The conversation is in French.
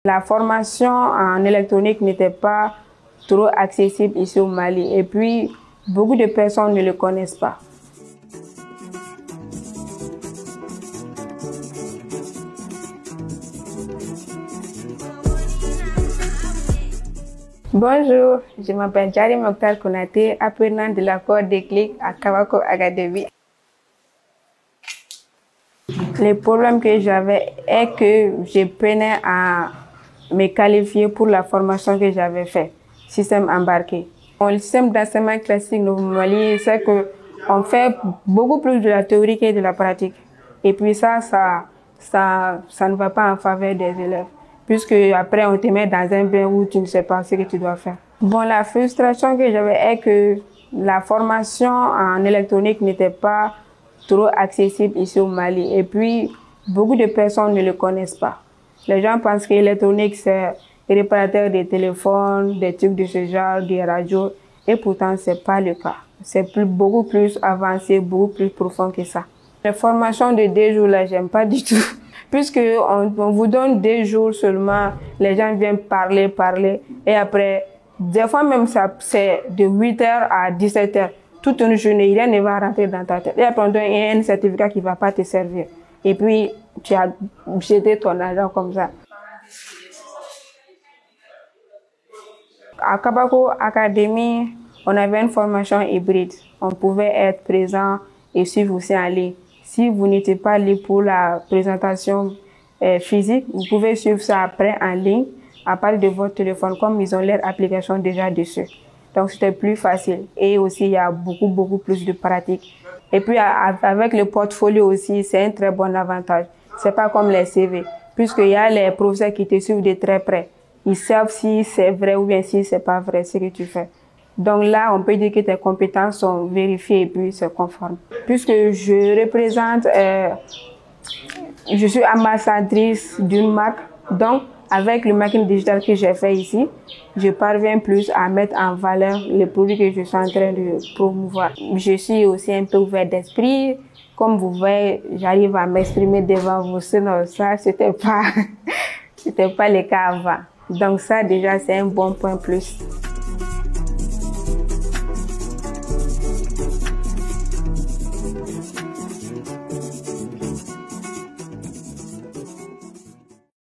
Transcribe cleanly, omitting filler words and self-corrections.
La formation en électronique n'était pas trop accessible ici au Mali et puis beaucoup de personnes ne le connaissent pas. Bonjour, je m'appelle Jari Mokhtar Konaté, apprenant de l'accord Déclic à Kawako Academy. Le problème que j'avais est que je peinais à me qualifier pour la formation que j'avais faite, système embarqué. Le système d'enseignement classique au Mali, c'est qu'on fait beaucoup plus de la théorie que de la pratique. Et puis ça ne va pas en faveur des élèves, puisque après on te met dans un bain où tu ne sais pas ce que tu dois faire. Bon, la frustration que j'avais est que la formation en électronique n'était pas trop accessible ici au Mali. Et puis, beaucoup de personnes ne le connaissent pas. Les gens pensent que l'électronique, c'est réparateur des téléphones, des trucs de ce genre, des radios. Et pourtant, c'est pas le cas. C'est beaucoup plus avancé, beaucoup plus profond que ça. Les formations de 2 jours, là, j'aime pas du tout. Puisque on vous donne 2 jours seulement, les gens viennent parler. Et après, des fois même, c'est de 8h à 17h. Toute une journée, rien ne va rentrer dans ta tête. Et après, on donne un certificat qui ne va pas te servir. Et puis, tu as jeté ton argent comme ça. À Kawako Academy, on avait une formation hybride. On pouvait être présent et suivre aussi en ligne. Si vous n'étiez pas libre pour la présentation physique, vous pouvez suivre ça après en ligne à partir de votre téléphone, comme ils ont leur application déjà dessus. Donc, c'était plus facile. Et aussi, il y a beaucoup plus de pratique. Et puis, avec le portfolio aussi, c'est un très bon avantage. C'est pas comme les CV, puisqu'il y a les professeurs qui te suivent de très près. Ils savent si c'est vrai ou bien si c'est pas vrai ce que tu fais. Donc là, on peut dire que tes compétences sont vérifiées et puis c'est conforme. Puisque je représente, je suis ambassadrice d'une marque, donc avec le marketing digital que j'ai fait ici, je parviens plus à mettre en valeur les produits que je suis en train de promouvoir. Je suis aussi un peu ouvert d'esprit. Comme vous voyez, j'arrive à m'exprimer devant vous. Sinon, ça, c'était pas le cas avant. Donc ça, déjà, c'est un bon point plus.